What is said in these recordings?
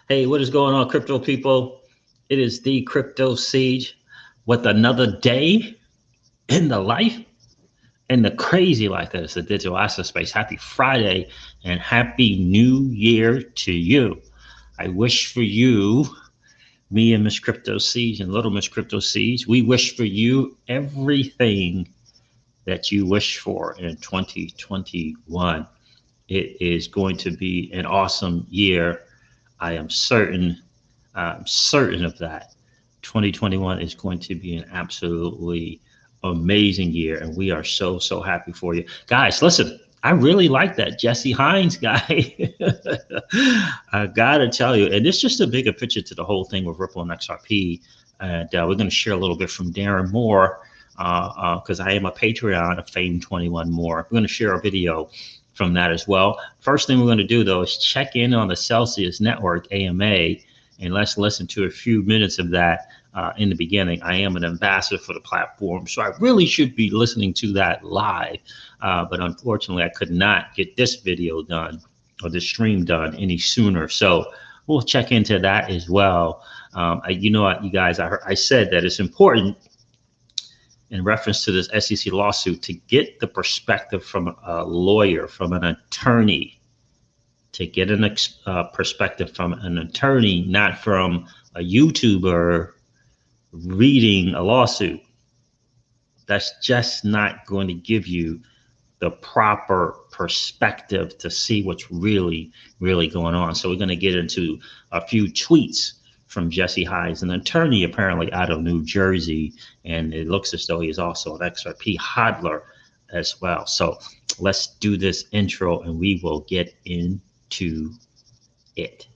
Hey, what is going on, crypto people? It is the Crypto Siege with another day in the life and the crazy life that is the digital asset space. Happy Friday and happy New Year to you. I wish for you, me and Miss Crypto Siege and Little Miss Crypto Siege, we wish for you everything that you wish for in 2021. It is going to be an awesome year. I am certain. I'm certain of that. 2021 is going to be an absolutely amazing year, and we are so happy for you guys. Listen, I really like that Jesse Hynes guy. I gotta tell you, and it's just a bigger picture to the whole thing with Ripple and XRP. And we're going to share a little bit from Darren Moore because I am a Patreon of Fame 21 More. We're going to share a video from that as well. First thing we're going to do though is check in on the Celsius Network AMA, and let's listen to a few minutes of that in the beginning. I am an ambassador for the platform, so I really should be listening to that live, but unfortunately I could not get this video done or the stream done any sooner, so we'll check into that as well. You know what, you guys, I said that it's important in reference to this SEC lawsuit to get the perspective from a lawyer, from an attorney, to get a perspective from an attorney, not from a YouTuber reading a lawsuit. That's just not going to give you the proper perspective to see what's really going on. So we're going to get into a few tweets from Jesse Hynes, an attorney apparently out of New Jersey, and it looks as though he's also an XRP hodler as well. So let's do this intro and we will get into it.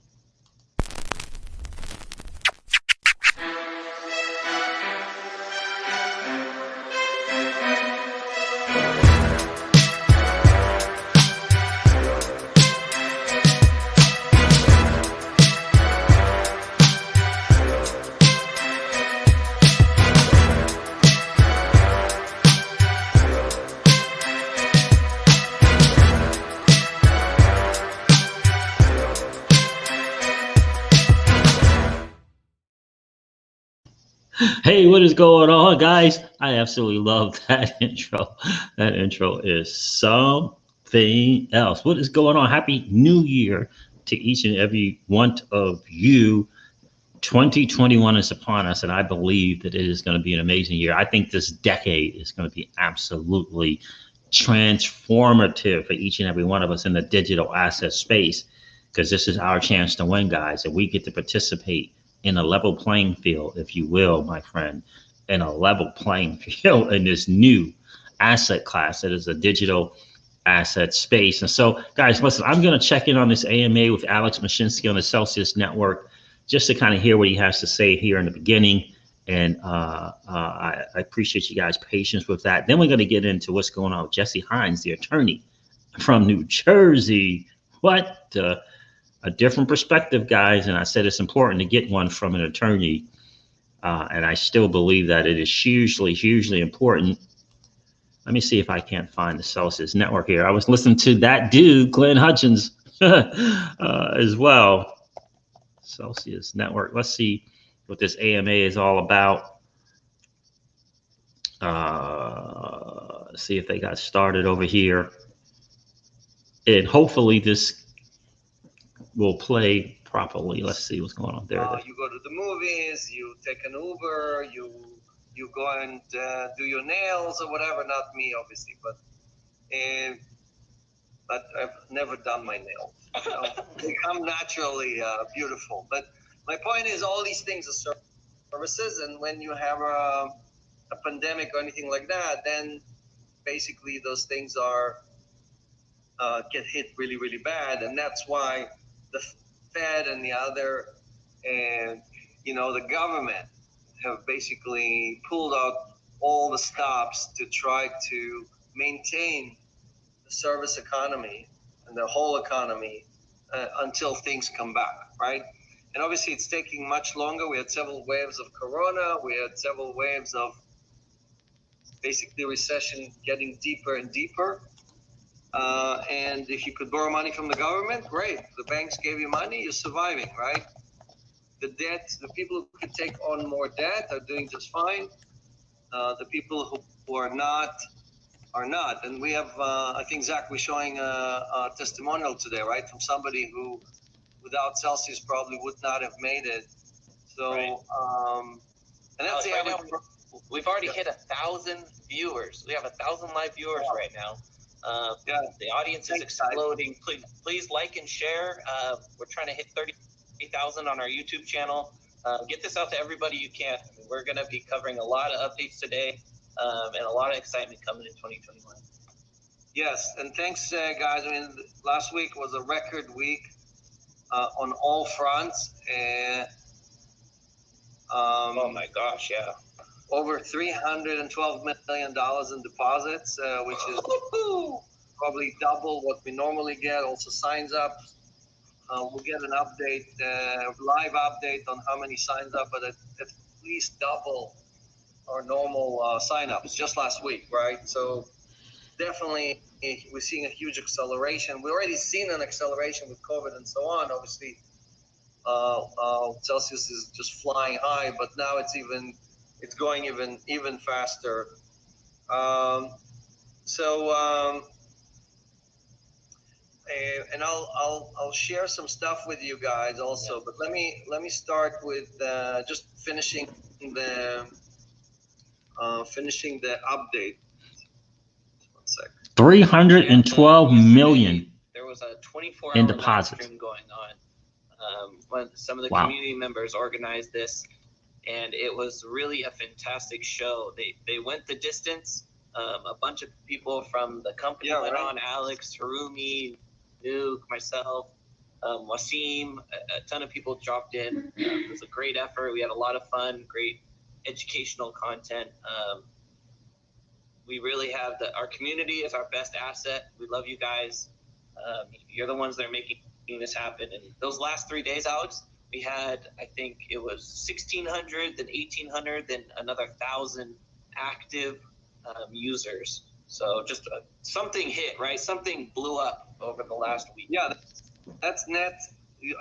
Hey, what is going on, guys? I absolutely love that intro. That intro is something else. What is going on? Happy New Year to each and every one of you. 2021 is upon us, and I believe that it is going to be an amazing year. I think this decade is going to be absolutely transformative for each and every one of us in the digital asset space, because this is our chance to win, guys, and we get to participate in a level playing field, if you will, my friend, in a level playing field in this new asset class that is a digital asset space. And so, guys, listen, I'm going to check in on this AMA with Alex Mashinsky on the Celsius Network just to kind of hear what he has to say here in the beginning. And I appreciate you guys' patience with that. Then we're going to get into what's going on with Jesse Hynes, the attorney from New Jersey. What? A different perspective, guys, and I said it's important to get one from an attorney, and I still believe that it is hugely important. Let me see if I can't find the Celsius Network here. I was listening to that dude, Glenn Hutchins, as well. Celsius Network. Let's see what this AMA is all about. See if they got started over here, and hopefully this will play properly. Let's see what's going on there. You go to the movies, you take an Uber, you go and do your nails or whatever. Not me, obviously, but I've never done my nails. You know? They come naturally beautiful. But my point is, all these things are services, and when you have a pandemic or anything like that, then basically those things are get hit really bad, and that's why the Fed and the other, and the government have basically pulled out all the stops to try to maintain the service economy and the whole economy until things come back, right? And obviously it's taking much longer. We had several waves of Corona. We had several waves of basically recession getting deeper and deeper. And if you could borrow money from the government, great. The banks gave you money, you're surviving, right? The debt, the people who could take on more debt are doing just fine. The people who are not. And we have, I think, Zach, we're showing a testimonial today, right, from somebody who, without Celsius, probably would not have made it. So, right. And that's the right average. now, we've already hit 1,000 viewers. We have 1,000 live viewers right now. The audience is exploding. Please like and share. We're trying to hit 30,000 on our YouTube channel. Get this out to everybody you can. I mean, we're going to be covering a lot of updates today, and a lot of excitement coming in 2021. Yes, and thanks, guys. I mean, last week was a record week on all fronts. Oh my gosh, yeah. Over $312 million in deposits, which is probably double what we normally get. Also signs up. We'll get an update, live update on how many signs up, but at least double our normal signups just last week, right? So definitely we're seeing a huge acceleration. We already seen an acceleration with COVID and so on. Obviously, Celsius is just flying high, but now it's going even faster. And I'll share some stuff with you guys also. But let me start with just finishing the update. One sec. 312 million. There was a 24-hour in live deposits stream going on when some of the Wow. community members organized this, and it was really a fantastic show. They went the distance. A bunch of people from the company went on. Alex, Harumi, Nuke, myself, Wasim, a ton of people dropped in. It was a great effort. We had a lot of fun, great educational content. We really have our community is our best asset. We love you guys. You're the ones that are making this happen. And those last 3 days, Alex, we had, I think it was 1,600, then 1,800, then another 1,000 active users. So just something hit, right? Something blew up over the last week. Yeah, that's net.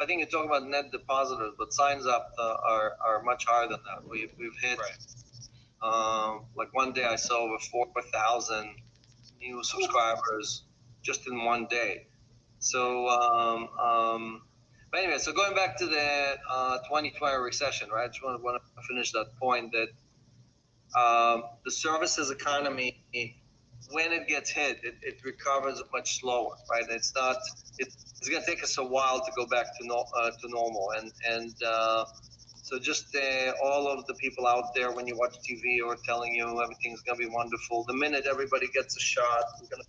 I think you're talking about net depositors, but signs up are much higher than that. We've hit, like one day I saw over 4,000 new subscribers just in one day. So, but anyway, so going back to the 2020 recession, right? I just want to finish that point that the services economy, when it gets hit, it recovers much slower, right? It's going to take us a while to go back to normal. And so just all of the people out there, when you watch TV or telling you everything's going to be wonderful, the minute everybody gets a shot, we're going to.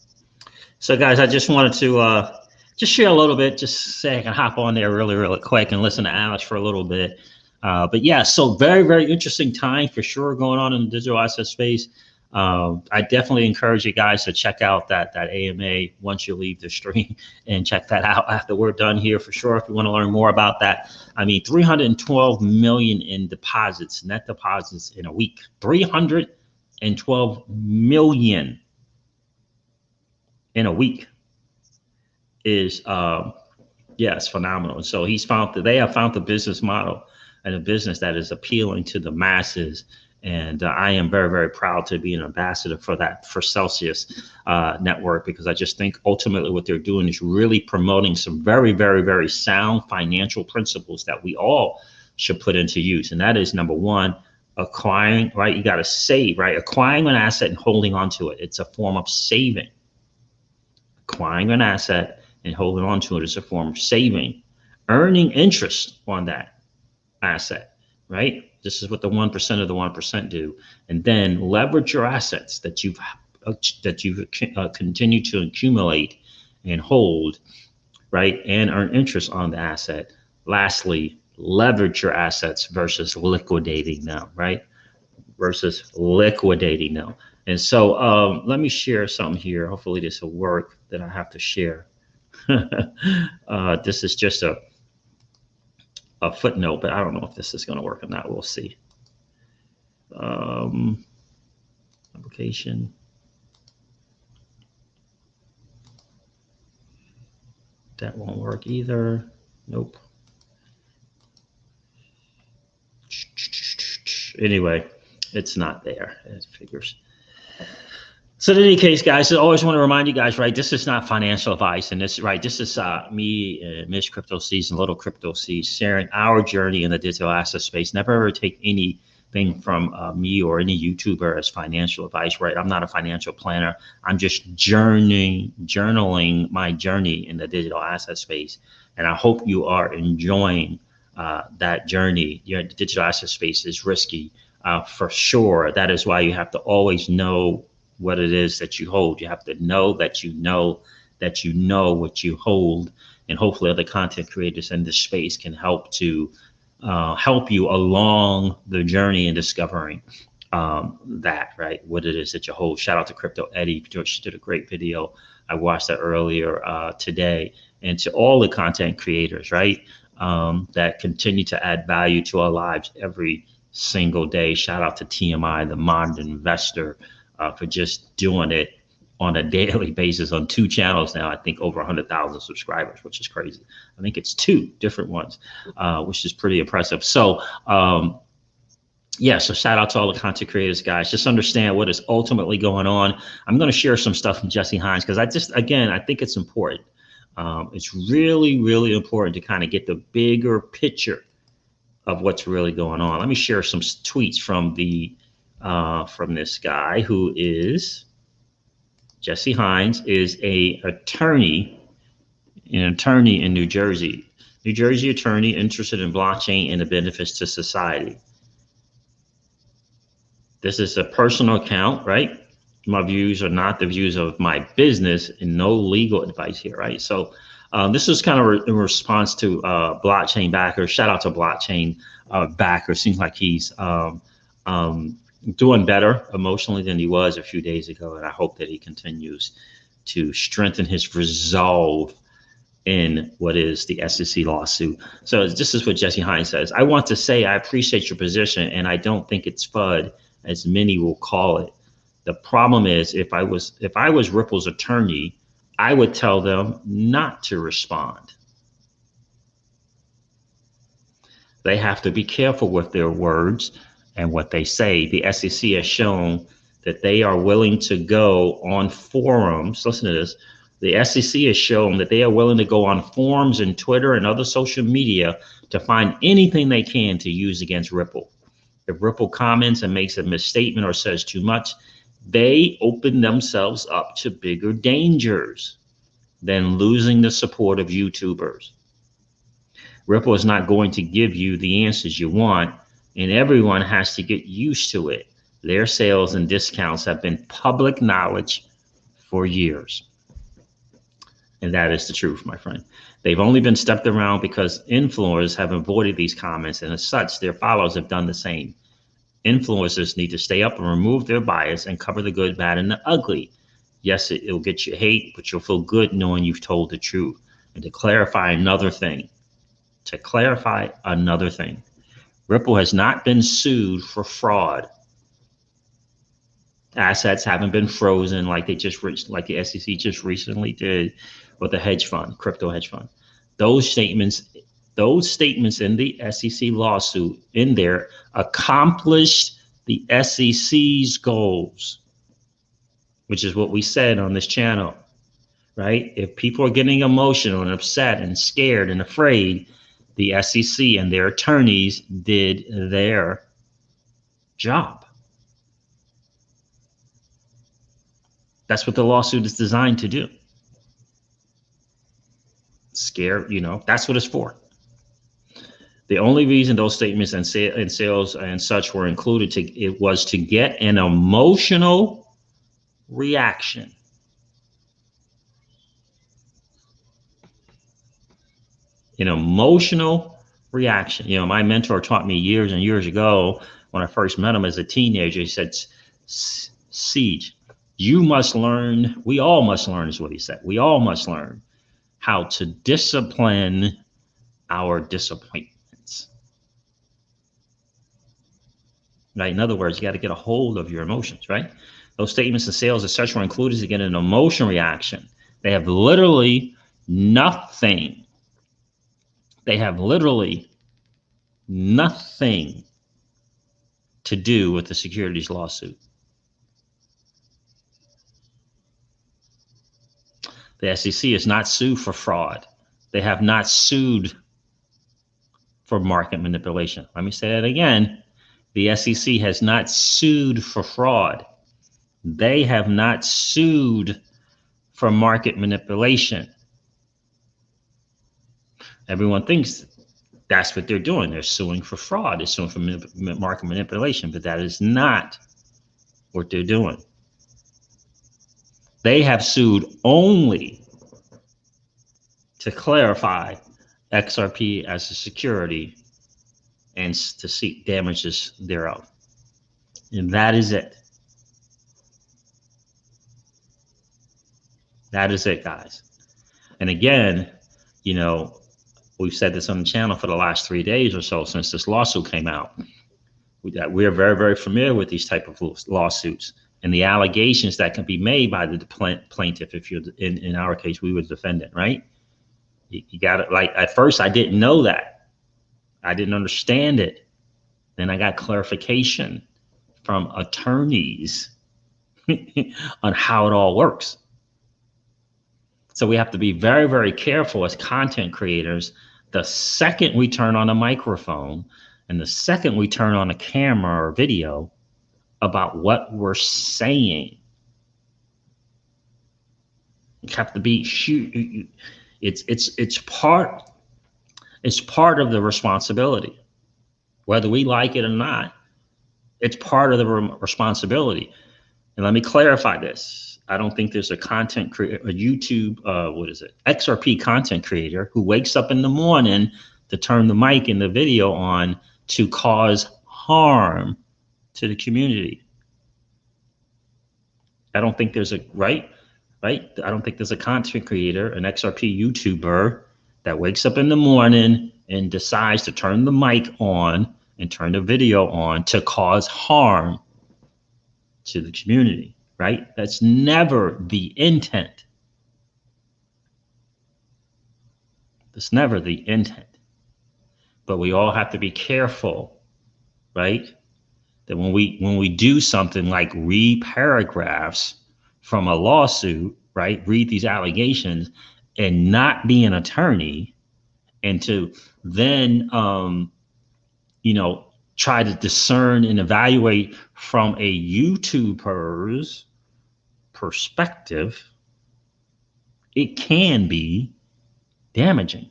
So guys, I just wanted to just share a little bit, just say I can hop on there really quick and listen to Alex for a little bit. But yeah, so very interesting time for sure going on in the digital asset space. I definitely encourage you guys to check out that AMA once you leave the stream, and check that out after we're done here for sure if you want to learn more about that. I mean, 312 million in deposits, net deposits in a week. 312 million in a week is it's phenomenal. So they have found the business model and a business that is appealing to the masses. And I am very proud to be an ambassador for Celsius network, because I just think ultimately what they're doing is really promoting some very sound financial principles that we all should put into use. And that is, number one, acquiring, right? You got to save, right? Acquiring an asset and holding on to it. It's a form of saving. Acquiring an asset and holding on to it is a form of saving. Earning interest on that asset, right? This is what the 1% of the 1% do. And then leverage your assets that you've continued to accumulate and hold, right? And earn interest on the asset. Lastly, leverage your assets versus liquidating them, right? Versus liquidating them. And so let me share something here. Hopefully this will work that I have to share. This is just a footnote, but I don't know if this is going to work or not. We'll see. Application. That won't work either. Nope. Anyway, it's not there. It figures. So in any case, guys, I always want to remind you guys, right? This is not financial advice, and this, right? This is me and Miss Crypto Seeds and Little Crypto Seeds sharing our journey in the digital asset space. Never ever take anything from me or any YouTuber as financial advice, right? I'm not a financial planner. I'm just journaling my journey in the digital asset space, and I hope you are enjoying that journey. Your digital asset space is risky for sure. That is why you have to always know what it is that you hold. You have to know that you know that you know what you hold, and hopefully other content creators in this space can help to help you along the journey in discovering that, right, what it is that you hold. Shout out to Crypto Eddie. She did a great video. I watched that earlier today. And to all the content creators, right, that continue to add value to our lives every single day. Shout out to TMI, the Modern Investor, for just doing it on a daily basis on 2 channels now. I think over 100,000 subscribers, which is crazy. I think it's 2 different ones, which is pretty impressive. So yeah, so shout out to all the content creators, guys. Just understand what is ultimately going on. I'm going to share some stuff from Jesse Hynes because I think it's important. It's really, really important to kind of get the bigger picture of what's really going on. Let me share some tweets from this guy who is Jesse Hynes, is an attorney in New Jersey. New Jersey attorney interested in blockchain and the benefits to society. This is a personal account, right? My views are not the views of my business, and no legal advice here, right? So this is kind of in response to blockchain backers. Shout out to blockchain backers. Seems like he's doing better emotionally than he was a few days ago, and I hope that he continues to strengthen his resolve in what is the SEC lawsuit. So this is what Jesse Hynes says. I want to say I appreciate your position, and I don't think it's FUD, as many will call it. The problem is, if I was Ripple's attorney, I would tell them not to respond. They have to be careful with their words and what they say. The SEC has shown that they are willing to go on forums. Listen to this. The SEC has shown that they are willing to go on forums and Twitter and other social media to find anything they can to use against Ripple. If Ripple comments and makes a misstatement or says too much, they open themselves up to bigger dangers than losing the support of YouTubers. Ripple is not going to give you the answers you want, and everyone has to get used to it. Their sales and discounts have been public knowledge for years. And that is the truth, my friend. They've only been stepped around because influencers have avoided these comments, and as such, their followers have done the same. Influencers need to stay up and remove their bias and cover the good, bad, and the ugly. Yes, it'll get you hate, but you'll feel good knowing you've told the truth. And to clarify another thing, Ripple has not been sued for fraud. Assets haven't been frozen like the SEC just recently did with the hedge fund, crypto hedge fund. Those statements in the SEC lawsuit in there accomplished the SEC's goals, which is what we said on this channel, right? If people are getting emotional and upset and scared and afraid, the SEC and their attorneys did their job. That's what the lawsuit is designed to do. Scare, that's what it's for. The only reason those statements and sales and such were included was to get an emotional reaction. An emotional reaction. My mentor taught me years and years ago when I first met him as a teenager. He said, Siege, you must learn, we all must learn is what he said. We all must learn how to discipline our disappointments. Right? In other words, you got to get a hold of your emotions, right? Those statements and sales and such were included to get an emotion reaction. They have literally Nothing. They have literally nothing to do with the securities lawsuit. The SEC is not sued for fraud. They have not sued for market manipulation. Let me say that again. The SEC has not sued for fraud. They have not sued for market manipulation. Everyone thinks that's what they're doing. They're suing for fraud. They're suing for market manipulation, but that is not what they're doing. They have sued only to clarify XRP as a security and to seek damages thereof. And that is it. That is it, guys. And again, you know, we've said this on the channel for the last 3 days or so since this lawsuit came out. We're very, very familiar with these type of lawsuits and the allegations that can be made by the plaintiff. If you're in our case, we were the defendant, right? You got it. Like at first, I didn't know that. I didn't understand it. Then I got clarification from attorneys on how it all works. So we have to be very, very careful as content creators. The second we turn on a microphone and the second we turn on a camera or video about what we're saying, you have to be it's part of the responsibility. Whether we like it or not, it's part of the responsibility. And let me clarify this. I don't think there's a content creator, a YouTube, XRP content creator who wakes up in the morning to turn the mic and the video on to cause harm to the community. I don't think there's a, right? I don't think there's a content creator, an XRP YouTuber that wakes up in the morning and decides to turn the mic on and turn the video on to cause harm to the community. Right? That's never the intent. That's never the intent. But we all have to be careful, right? That when we do something like read paragraphs from a lawsuit, right? Read these allegations and not be an attorney, and to then try to discern and evaluate from a YouTuber's perspective, it can be damaging.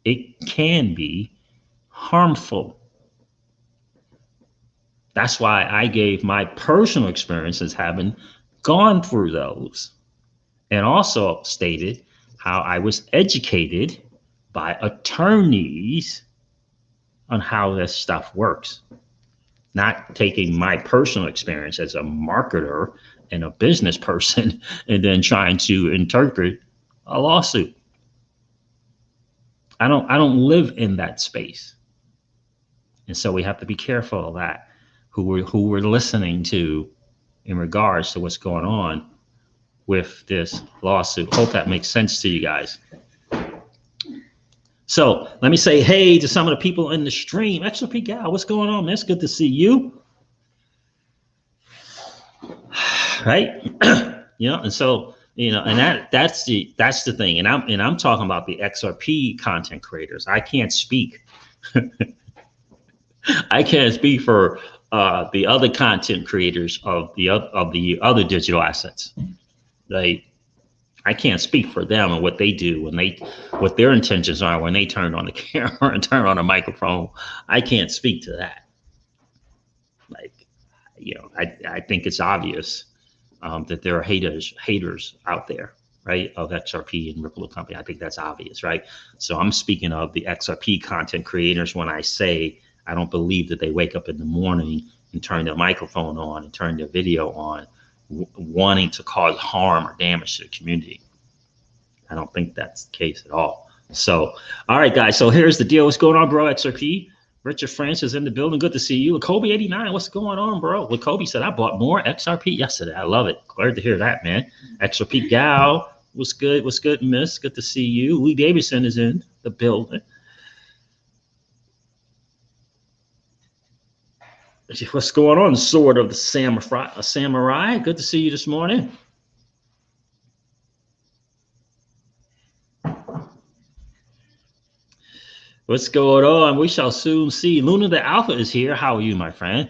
It can be harmful. That's why I gave my personal experiences having gone through those, and also stated how I was educated by attorneys on how this stuff works. Not taking my personal experience as a marketer and a business person and then trying to interpret a lawsuit. I don't live in that space. And so we have to be careful of that, who we're listening to in regards to what's going on with this lawsuit. Hope that makes sense to you guys. So let me say hey to some of the people in the stream. XRP Gal, what's going on, man? It's good to see you. Right? And so, and that's the thing. And I'm talking about the XRP content creators. I can't speak. I can't speak for the other content creators of the other digital assets. Right? I can't speak for them and what they do what their intentions are when they turn on the camera and turn on a microphone. I can't speak to that. I think it's obvious that there are haters out there, right, of XRP and Ripple Company. I think that's obvious, right? So I'm speaking of the XRP content creators when I say I don't believe that they wake up in the morning and turn their microphone on and turn their video on wanting to cause harm or damage to the community. I don't think that's the case at all. So, all right, guys. So here's the deal. What's going on, bro? XRP. Richard Francis in the building. Good to see you. Lacobe89, what's going on, bro? Lacobe said, I bought more XRP yesterday. I love it. Glad to hear that, man. XRP Gal, What's good? What's good, Miss? Good to see you. Lee Davidson is in the building. What's going on? Sword of the Samurai. Good to see you this morning. What's going on? We shall soon see. Luna the Alpha is here. How are you, my friend?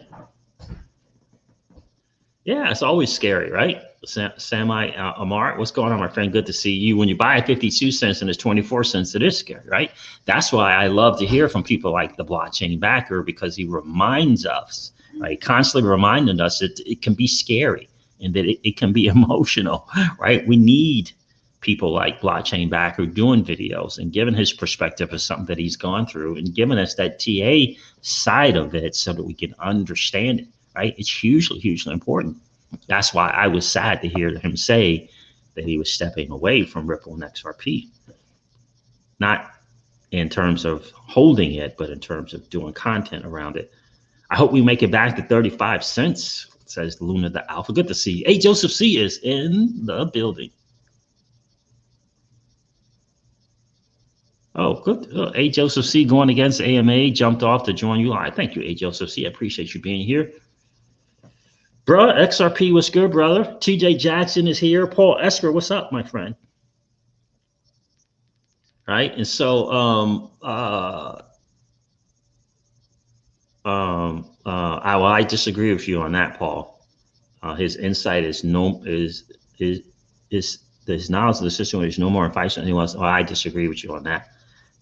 Yeah, it's always scary, right? Sami Amar, what's going on, my friend? Good to see you. When you buy at 52 cents and it's 24 cents, it is scary, right? That's why I love to hear from people like the blockchain backer, because he reminds us, right? Constantly reminding us that it can be scary and that it can be emotional, right? We need people like blockchain backer doing videos and giving his perspective of something that he's gone through and giving us that TA side of it so that we can understand it, right? It's hugely, hugely important. That's why I was sad to hear him say that he was stepping away from Ripple and XRP. Not in terms of holding it, but in terms of doing content around it. I hope we make it back to 35 cents, says Luna the Alpha. Good to see you. Hey, Joseph C is in the building. Oh, good. A Joseph C going against AMA, jumped off to join you live. Thank you, A Joseph C. I appreciate you being here. Bro, XRP, what's good, brother? TJ Jackson is here. Paul Esper, what's up, my friend? Right, and so I disagree with you on that, Paul. His insight is his knowledge of the system is no more advice than anyone else. Oh, I disagree with you on that.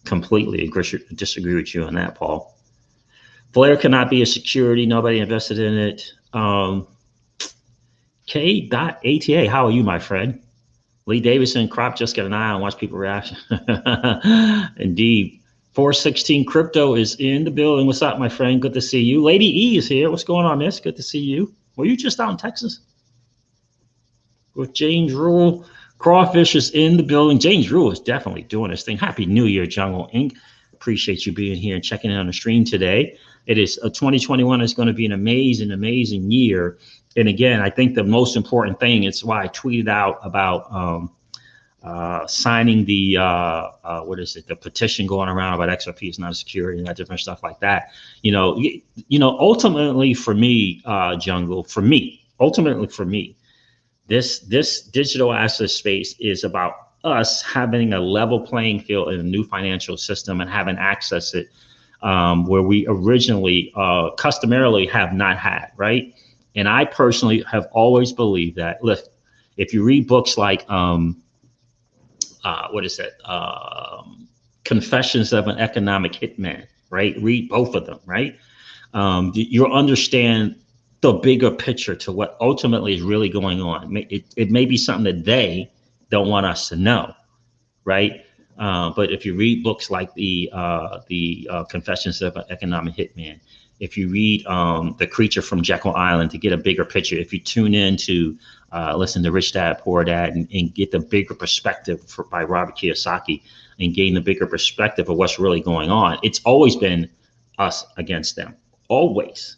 Completely disagree with you on that, Paul. Flare cannot be a security. Nobody invested in it. K.ATA, how are you, my friend? Lee Davidson, crop, just get an eye on, watch people react. Indeed. 416 Crypto is in the building. What's up, my friend? Good to see you. Lady E is here. What's going on, miss? Good to see you. Were you just out in Texas? With James Rule. Crawfish is in the building. James Rule is definitely doing his thing. Happy New Year, Jungle Inc. Appreciate you being here and checking in on the stream today. It is 2021 is going to be an amazing, amazing year. And again, I think the most important thing, it's why I tweeted out about signing the the petition going around about XRP is not a security and that different stuff like that. Ultimately for me, Jungle, ultimately for me, this digital asset space is about us having a level playing field in a new financial system and having access it where we originally customarily have not had, right? And I personally have always believed that, look, if you read books like Confessions of an Economic Hitman, right? Read both of them, right? You'll understand the bigger picture to what ultimately is really going on. It may be something that they don't want us to know, right? But if you read books like the Confessions of an Economic Hitman, if you read The Creature from Jekyll Island to get a bigger picture, if you tune in to listen to Rich Dad, Poor Dad and get the bigger perspective by Robert Kiyosaki and gain the bigger perspective of what's really going on, it's always been us against them, always,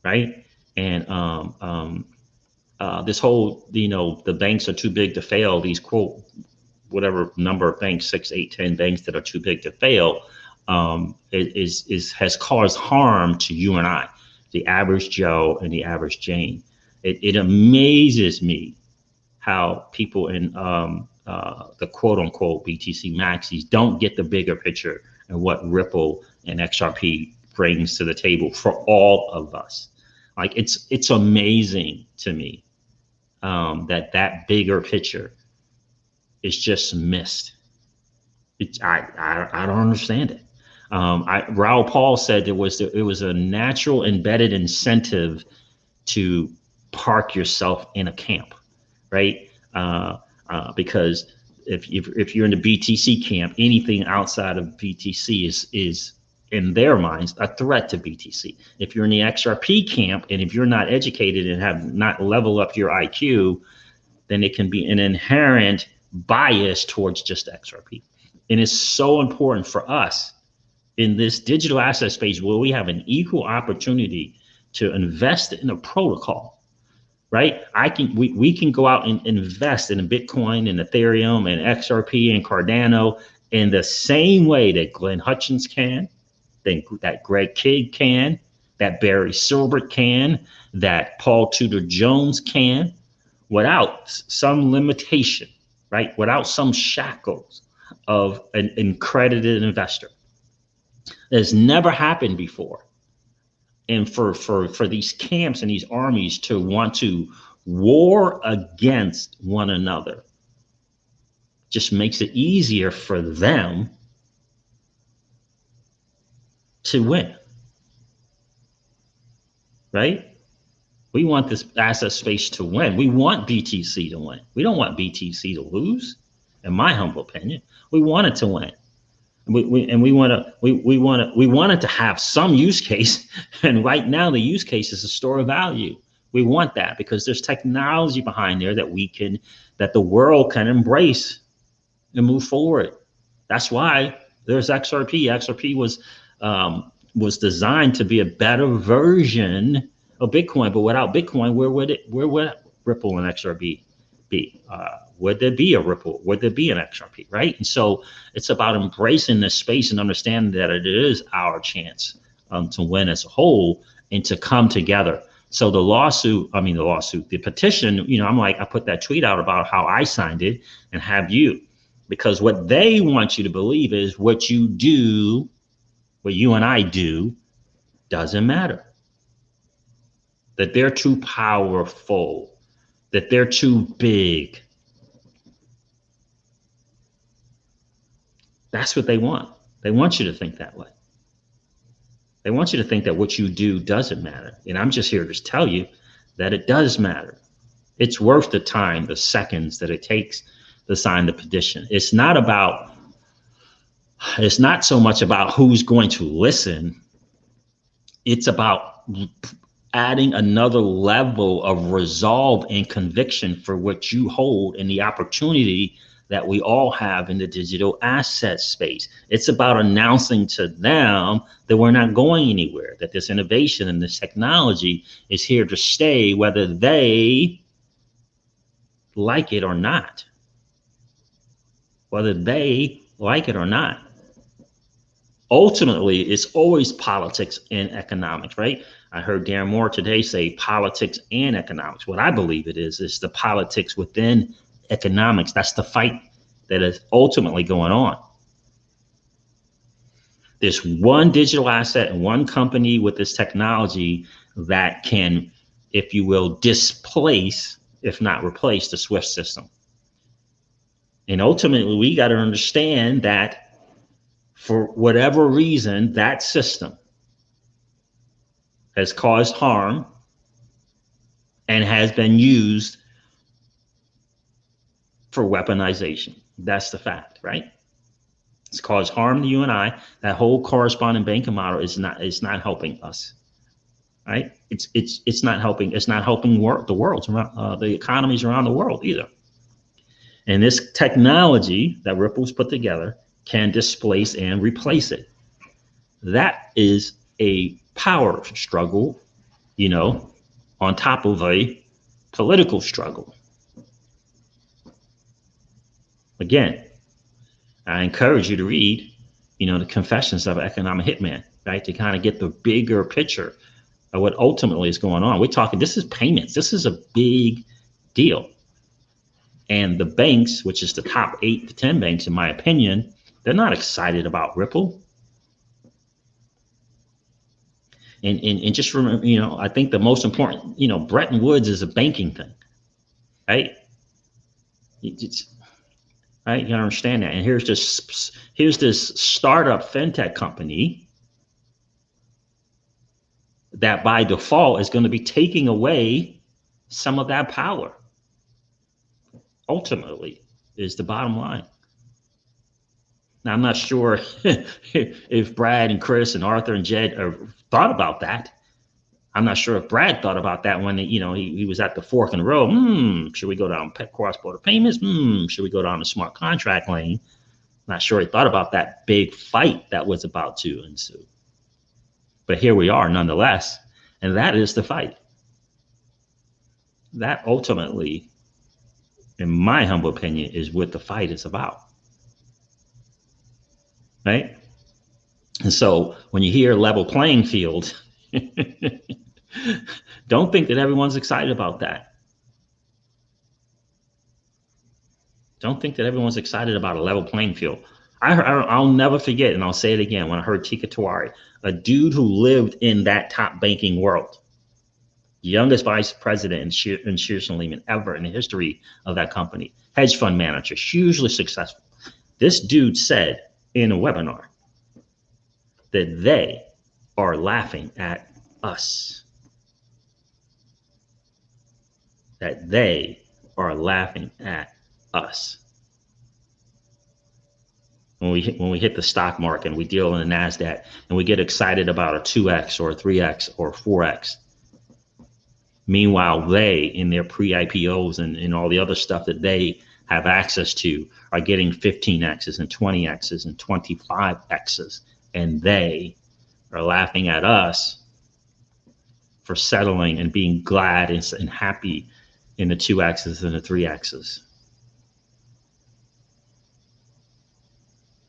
right? And this whole, the banks are too big to fail, these quote, whatever number of banks, 6, 8, 10 banks that are too big to fail, has caused harm to you and I, the average Joe and the average Jane. It amazes me how people in the quote unquote BTC maxis don't get the bigger picture and what Ripple and XRP brings to the table for all of us. Like it's amazing to me that bigger picture is just missed. I don't understand it. Raoul Paul said it was a natural embedded incentive to park yourself in a camp, right? Because if you're in the BTC camp, anything outside of BTC is in their minds a threat to BTC. If you're in the XRP camp and if you're not educated and have not leveled up your IQ, then it can be an inherent bias towards just XRP. And it's so important for us in this digital asset space where we have an equal opportunity to invest in a protocol, right? We can go out and invest in Bitcoin and Ethereum and XRP and Cardano in the same way that Glenn Hutchins can, that Greg Kidd can, that Barry Silbert can, that Paul Tudor Jones can, without some limitation, right? Without some shackles of an accredited investor. That's never happened before. And for these camps and these armies to want to war against one another just makes it easier for them to win, right? We want this asset space to win. We want BTC to win. We don't want BTC to lose, in my humble opinion. We want it to win. We want it to have some use case, and right now the use case is a store of value. We want that because there's technology behind there that the world can embrace and move forward. That's why there's XRP. XRP was designed to be a better version of Bitcoin, but without Bitcoin, where would Ripple and XRP be? Would there be a Ripple? Would there be an XRP, right? And so it's about embracing this space and understanding that it is our chance to win as a whole and to come together. So the petition, I put that tweet out about how I signed it and have you, because what they want you to believe is what you do, what you and I do, doesn't matter. That they're too powerful, that they're too big. That's what they want. They want you to think that way. They want you to think that what you do doesn't matter. And I'm just here to tell you that it does matter. It's worth the time, the seconds that it takes to sign the petition. It's not so much about who's going to listen. It's about adding another level of resolve and conviction for what you hold and the opportunity that we all have in the digital asset space. It's about announcing to them that we're not going anywhere, that this innovation and this technology is here to stay, whether they like it or not. Whether they like it or not. Ultimately, it's always politics and economics, right? I heard Darren Moore today say politics and economics. What I believe it is the politics within economics. That's the fight that is ultimately going on. There's one digital asset and one company with this technology that can, if you will, displace, if not replace, the SWIFT system. And ultimately, we got to understand that for whatever reason, that system has caused harm and has been used for weaponization. That's the fact, right? It's caused harm to you and I. That whole corresponding banking model is not helping us, right? It's not helping. It's not helping the world around the economies around the world either. And this technology that Ripple's put together can displace and replace it. That is a power struggle, on top of a political struggle. Again, I encourage you to read, the Confessions of an Economic Hitman, right? To kind of get the bigger picture of what ultimately is going on. We're talking, this is payments. This is a big deal. And the banks, which is the top 8 to 10 banks, in my opinion, they're not excited about Ripple. And just remember, I think the most important, Bretton Woods is a banking thing, right? Right, you gotta understand that. And here's this startup fintech company that by default is going to be taking away some of that power. Ultimately, is the bottom line. Now, I'm not sure if Brad and Chris and Arthur and Jed thought about that. I'm not sure if Brad thought about that when he was at the fork in the road. Should we go down cross-border payments? Should we go down the smart contract lane? Not sure he thought about that big fight that was about to ensue. But here we are nonetheless, and that is the fight. that ultimately, in my humble opinion, is what the fight is about, right? And so when you hear level playing field, don't think that everyone's excited about that. Don't think that everyone's excited about a level playing field. I'll never forget, and I'll say it again, when I heard Tika Tawari, a dude who lived in that top banking world, youngest vice president in Shearson Lehman ever in the history of that company, hedge fund manager, hugely successful. This dude said in a webinar that they are laughing at us. That they are laughing at us. When we hit the stock market and we deal in the NASDAQ and we get excited about a 2x or a 3x or 4x. Meanwhile, they, in their pre-IPOs and all the other stuff that they have access to, are getting 15x's and 20x's and 25x's. And they are laughing at us for settling and being glad and happy in the 2x's and the 3x's.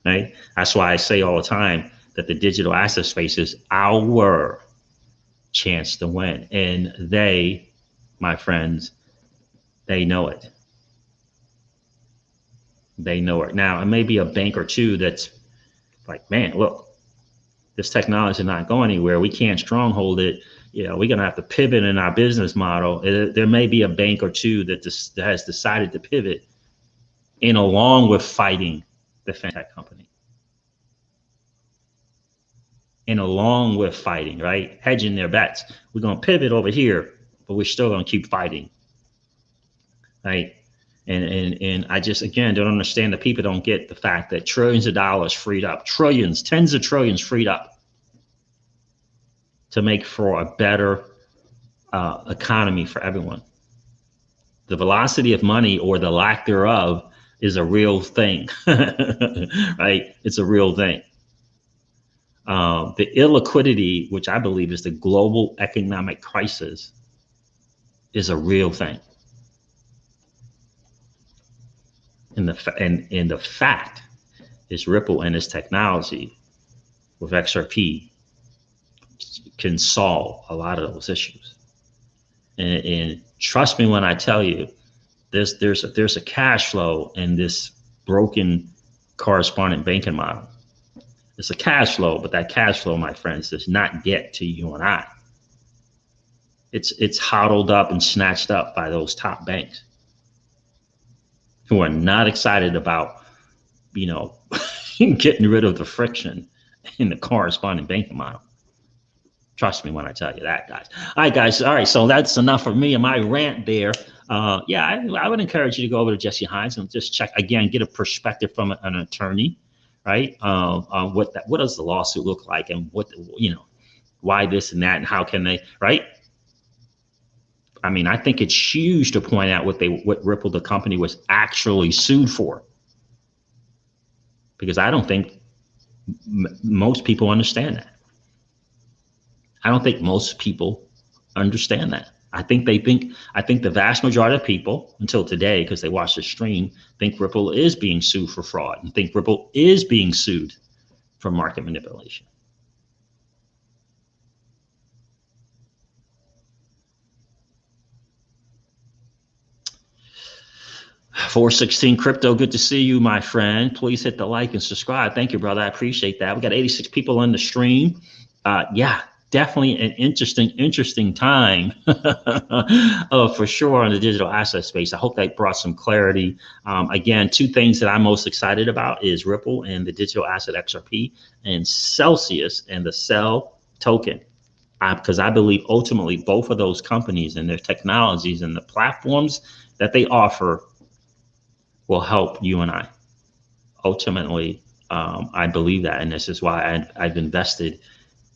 Right? That's why I say all the time that the digital asset space is our chance to win. And they, my friends, they know it. They know it. Now, it may be a bank or two that's like, man, look, this technology is not going anywhere. We can't stronghold it. You know, we're going to have to pivot in our business model. There may be a bank or two that has decided to pivot in along with fighting the fintech company. And along with fighting, right? Hedging their bets. We're going to pivot over here, but we're still going to keep fighting, right? And I just, again, don't understand that people don't get the fact that trillions of dollars freed up, trillions, tens of trillions freed up to make for a better economy for everyone. The velocity of money, or the lack thereof, is a real thing, right? It's a real thing. The illiquidity, which I believe is the global economic crisis, is a real thing. And the fact is Ripple and its technology with XRP can solve a lot of those issues. And trust me when I tell you, there's a cash flow in this broken correspondent banking model. It's a cash flow, but that cash flow, my friends, does not get to you and I. It's hodled up and snatched up by those top banks who are not excited about, you know, getting rid of the friction in the correspondent banking model. Trust me when I tell you that, guys. All right, guys. All right, so that's enough for me and my rant there. Yeah, I would encourage you to go over to Jesse Hynes and just check again, get a perspective from an attorney, right? What does the lawsuit look like, and what, you know, why this and that, and how can they, right? I mean, I think it's huge to point out what Ripple, the company, was actually sued for, because I don't think most people understand that. I don't think most people understand that. I think the vast majority of people until today, because they watch the stream, think Ripple is being sued for fraud and think Ripple is being sued for market manipulation. $416 Crypto, good to see you, my friend. Please hit the like and subscribe. Thank you, brother. I appreciate that. We got 86 people on the stream. Yeah, definitely an interesting time for sure on the digital asset space. I hope that brought some clarity. Again, two things that I'm most excited about is Ripple and the digital asset XRP, and Celsius and the Cell token. Because I believe ultimately both of those companies and their technologies and the platforms that they offer will help you and I. Ultimately, I believe that, and this is why I've invested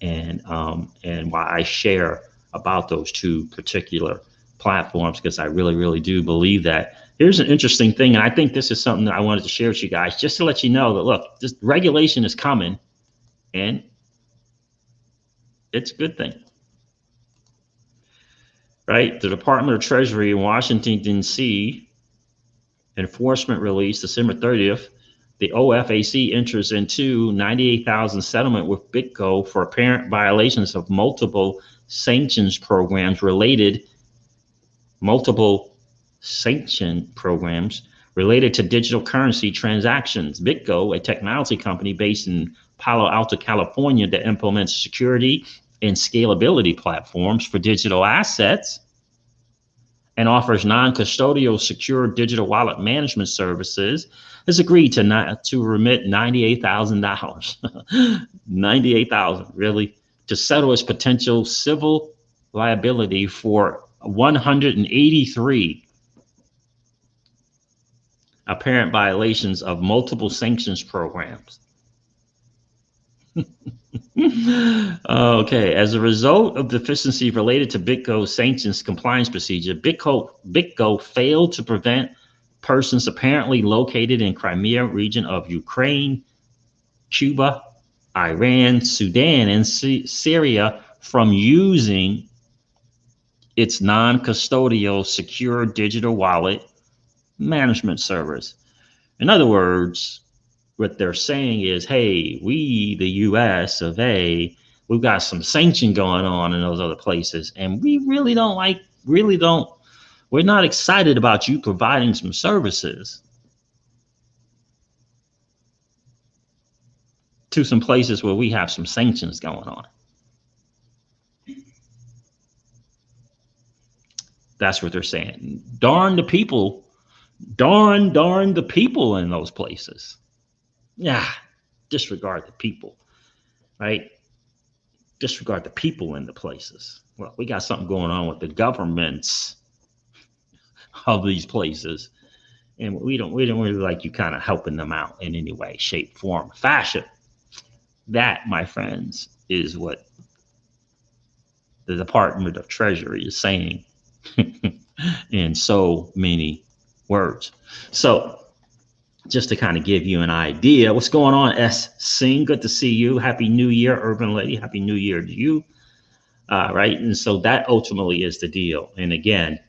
and why I share about those two particular platforms, because I really do believe that. Here's an interesting thing, and I think this is something that I wanted to share with you guys, just to let you know that, look, this regulation is coming, and it's a good thing. right? The Department of Treasury in Washington, D.C. enforcement release, December 30th, the OFAC enters into 98,000 settlement with BitGo for apparent violations of multiple sanctions programs related to digital currency transactions. BitGo, a technology company based in Palo Alto, California, that implements security and scalability platforms for digital assets and offers non-custodial secure digital wallet management services, has agreed to remit $98,000, $98,000 really, to settle its potential civil liability for 183 apparent violations of multiple sanctions programs. Okay, as a result of deficiency related to BitGo's sanctions compliance procedure, BitGo failed to prevent persons apparently located in Crimea region of Ukraine, Cuba, Iran, Sudan, and Syria from using its non-custodial secure digital wallet management service. In other words, what they're saying is, hey, we, the US of A, we've got some sanction going on in those other places, and we we're not excited about you providing some services to some places where we have some sanctions going on. That's what they're saying. Darn the people in those places. Yeah, disregard the people, right? Disregard the people in the places. Well, we got something going on with the governments of these places, and we don't really like you kind of helping them out in any way, shape, form, fashion. That, my friends, is what the Department of Treasury is saying in so many words. So just to kind of give you an idea, what's going on, S. Singh? Good to see you. Happy New Year, Urban Lady. Happy New Year to you. Right. And so that ultimately is the deal. And again,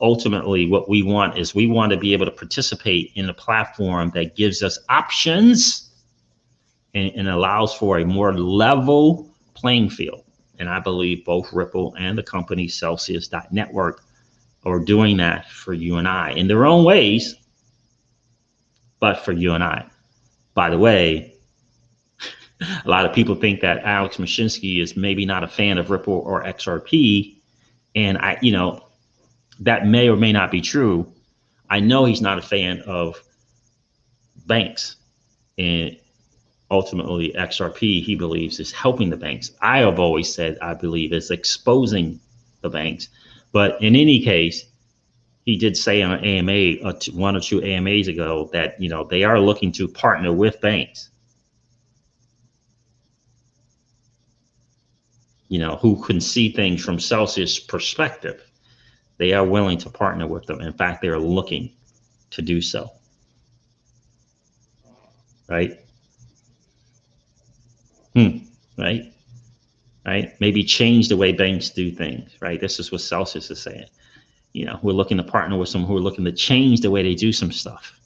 ultimately what we want is we want to be able to participate in a platform that gives us options and allows for a more level playing field. And I believe both Ripple and the company Celsius.network are doing that for you and I in their own ways, but for you and I. By the way, a lot of people think that Alex Mashinsky is maybe not a fan of Ripple or XRP. And that may or may not be true. I know he's not a fan of banks. And ultimately, XRP, he believes, is helping the banks. I have always said, I believe, is exposing the banks. But in any case, he did say on an AMA, 1 or 2 AMAs ago, that they are looking to partner with banks, who can see things from Celsius' perspective. They are willing to partner with them. In fact, they are looking to do so. Right? Right? Maybe change the way banks do things. Right? This is what Celsius is saying. We're looking to partner with some who are looking to change the way they do some stuff.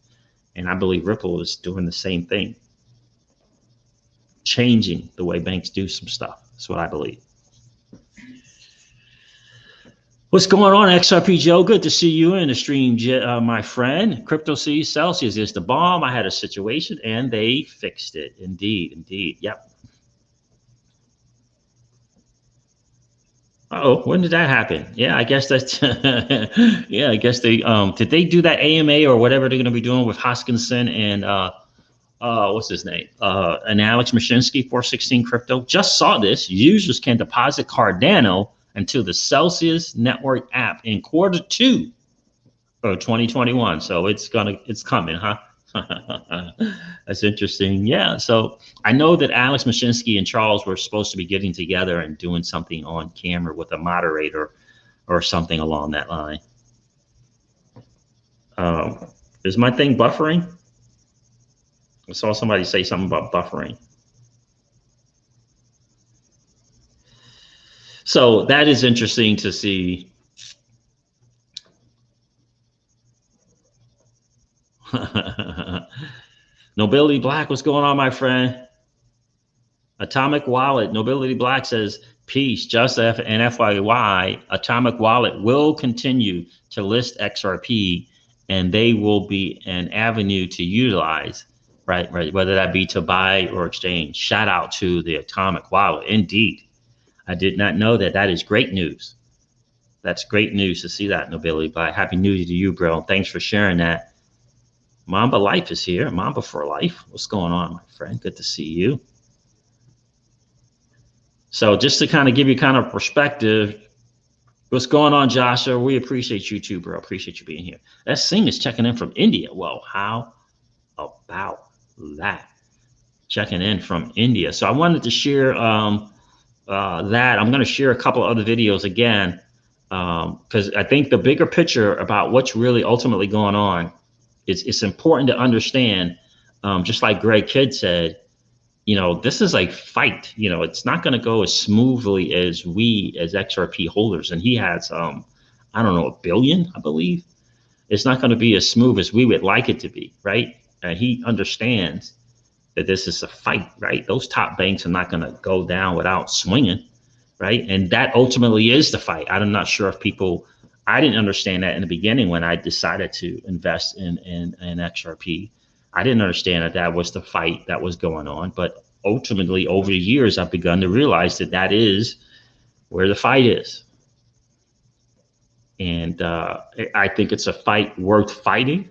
And I believe Ripple is doing the same thing. Changing the way banks do some stuff. That's what I believe. What's going on, XRP Joe? Good to see you in the stream, my friend. Crypto sees Celsius is the bomb. I had a situation and they fixed it. Indeed. Yep. Oh, when did that happen? Yeah, I guess that's yeah, I guess they did they do that AMA or whatever they're gonna be doing with Hoskinson and what's his name? And Alex Mashinsky, 416 Crypto. Just saw this. Users can deposit Cardano into the Celsius network app in Q2 of 2021. So it's coming, huh? That's interesting. Yeah. So I know that Alex Mashinsky and Charles were supposed to be getting together and doing something on camera with a moderator or something along that line. Is my thing buffering? I saw somebody say something about buffering. So that is interesting to see. Nobility Black, what's going on, my friend? Atomic Wallet, Nobility Black says, peace, just and FYI, Atomic Wallet will continue to list XRP, and they will be an avenue to utilize, right? Whether that be to buy or exchange. Shout out to the Atomic Wallet. Indeed. I did not know that. That is great news. That's great news to see that, Nobility Black. Happy New Year to you, bro. Thanks for sharing that. Mamba Life is here. Mamba for life. What's going on, my friend? Good to see you. So just to kind of give you kind of perspective, what's going on, Joshua? We appreciate you too, bro. Appreciate you being here. That Singh is checking in from India. Well, how about that? Checking in from India. So I wanted to share that. I'm going to share a couple other videos again, because I think the bigger picture about what's really ultimately going on is it's important to understand, just like Greg Kidd said, you know, this is a fight. You know, it's not going to go as smoothly as we as XRP holders. And he has, I don't know, 1 billion, I believe. It's not going to be as smooth as we would like it to be, right? And he understands that this is a fight, right? Those top banks are not going to go down without swinging, right? And that ultimately is the fight. I'm not sure if people, I didn't understand that in the beginning when I decided to invest in XRP. I didn't understand that that was the fight that was going on, but ultimately over the years, I've begun to realize that that is where the fight is. And I think it's a fight worth fighting.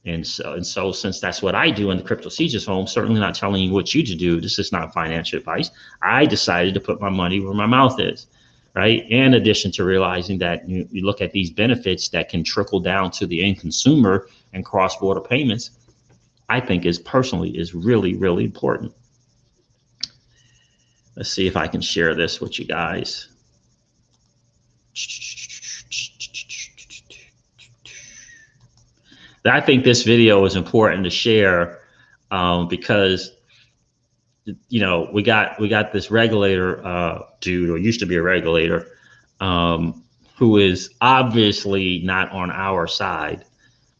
And so since that's what I do in the Crypto Sieges home, certainly not telling you what you to do. This is not financial advice. I decided to put my money where my mouth is, right? In addition to realizing that you look at these benefits that can trickle down to the end consumer and cross-border payments, I think is really, really important. Let's see if I can share this with you guys. I think this video is important to share because, you know, we got this regulator dude, or used to be a regulator, who is obviously not on our side.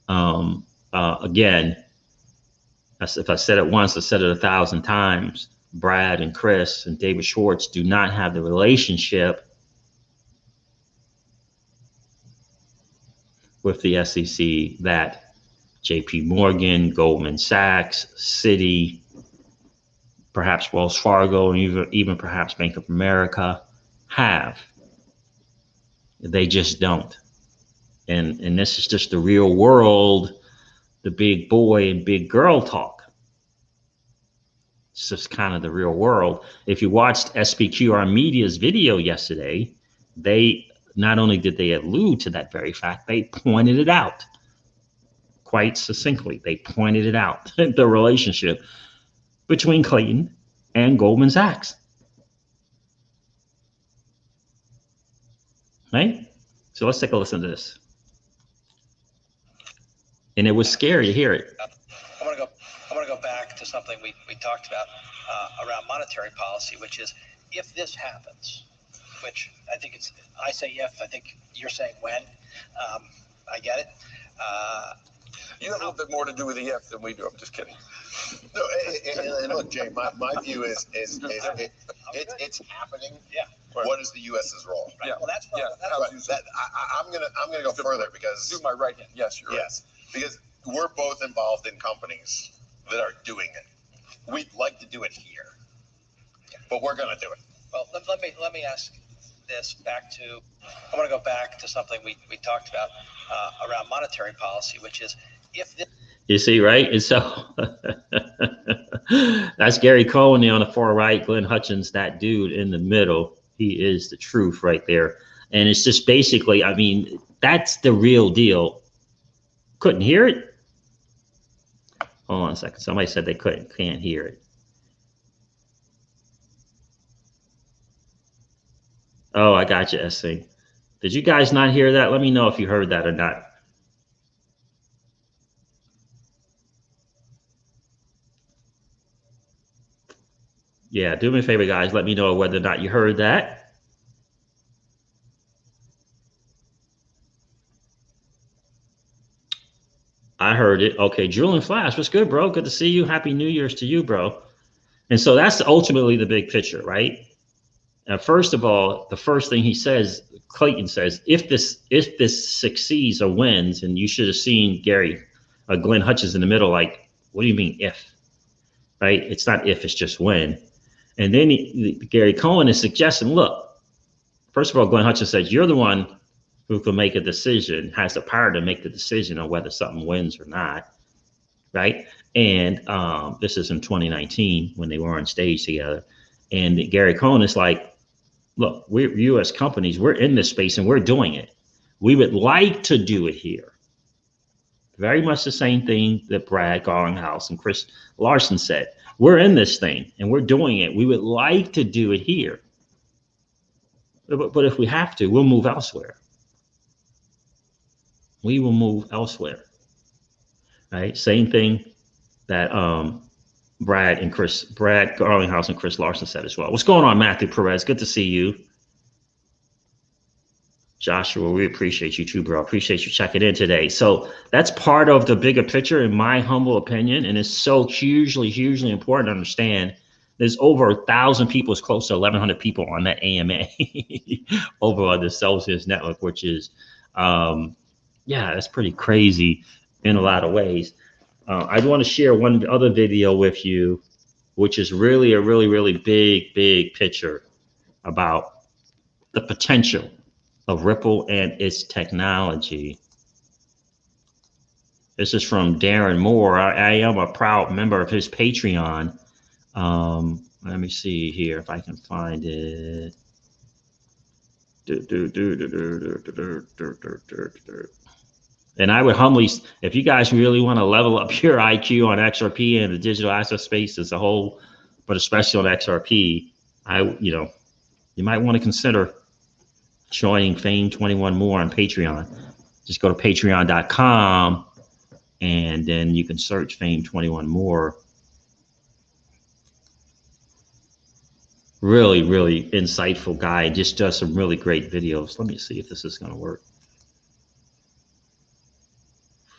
Again, if I said it once, I said it 1,000 times. Brad and Chris and David Schwartz do not have the relationship with the SEC that JP Morgan, Goldman Sachs, Citi, perhaps Wells Fargo, and even perhaps Bank of America have. They just don't. And this is just the real world, the big boy and big girl talk. It's just kind of the real world. If you watched SPQR Media's video yesterday, they not only did they allude to that very fact, they pointed it out quite succinctly. They pointed it out, the relationship between Clayton and Goldman Sachs. Right? So let's take a listen to this. And it was scary to hear it. I want to go back to something we talked about around monetary policy, which is if this happens, which I think I say if, I think you're saying when. I get it. You have a little bit more to do with the if than we do. I'm just kidding. No, and look, Jay, my view is it's happening. Yeah. Right. What is the U.S.'s role? Right. Yeah. Well, that's yeah. I'm gonna go further because do my right hand. Yes, you're right. Because we're both involved in companies that are doing it. We'd like to do it here, but we're gonna do it. Well, let me ask this back to. I want to go back to something we talked about around monetary policy, which is if this. You see, right? And so that's Gary Cohen on the far right, Glenn Hutchins, that dude in the middle. He is the truth right there. And it's just basically, I mean, that's the real deal. Couldn't hear it? Hold on a second. Somebody said they can't hear it. Oh, I got you, SC. Did you guys not hear that? Let me know if you heard that or not. Yeah, do me a favor, guys. Let me know whether or not you heard that. heard it. Okay, Julian Flash, what's good, bro? Good to see you. Happy New Year's to you, bro. And so that's ultimately the big picture, right? And first of all, the first thing he says, Clayton says, if this succeeds or wins, and you should have seen Glenn Hutchins in the middle, like, what do you mean if? Right? It's not if, it's just when. And then Gary Cohen is suggesting, look, first of all, Glenn Hutchins says, you're the one who can make a decision, has the power to make the decision on whether something wins or not, right? And this is in 2019 when they were on stage together. And Gary Cohen is like, look, we're U.S. companies, we're in this space and we're doing it. We would like to do it here. Very much the same thing that Brad Garlinghouse and Chris Larson said. We're in this thing and we're doing it. We would like to do it here. But if we have to, we'll move elsewhere. We will move elsewhere, right? Same thing that Brad Garlinghouse and Chris Larson said as well. What's going on, Matthew Perez? Good to see you. Joshua, we appreciate you too, bro. Appreciate you checking in today. So that's part of the bigger picture, in my humble opinion, and it's so hugely, hugely important to understand. There's over 1,000 people, it's close to 1,100 people on that AMA over on the Celsius network, which is, yeah, that's pretty crazy in a lot of ways. I want to share one other video with you, which is really a really big picture about the potential of Ripple and its technology. This is from Darren Moore. I am a proud member of his Patreon. Let me see here if I can find it. And I would humbly, if you guys really want to level up your IQ on XRP and the digital asset space as a whole, but especially on XRP, you might want to consider joining Fame 21 More on Patreon. Just go to patreon.com and then you can search Fame 21 More. Really insightful guy. Just does some really great videos. Let me see if this is going to work.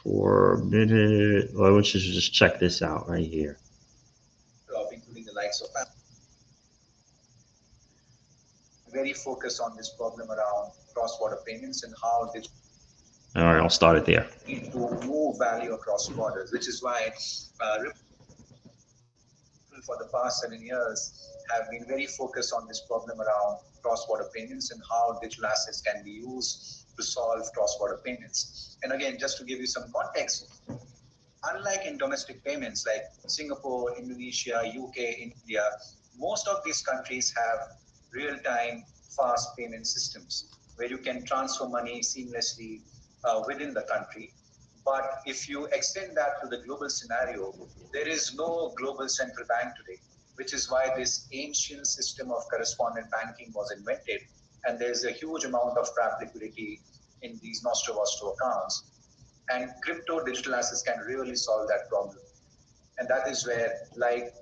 For a minute. Well, I want you to just check this out right here. Including the likes of very focused on this problem around cross-border payments and how they all right, I'll start it there. need to move value across borders, which is why Ripple for the past 7 years have been very focused on this problem around cross-border payments and how digital assets can be used to solve cross-border payments. And again, just to give you some context, unlike in domestic payments like Singapore, Indonesia, UK, India, most of these countries have real-time fast payment systems where you can transfer money seamlessly within the country. But if you extend that to the global scenario, there is no global central bank today, which is why this ancient system of correspondent banking was invented. And there's a huge amount of trapped liquidity in these nostro-vostro accounts. And crypto digital assets can really solve that problem. And that is where, like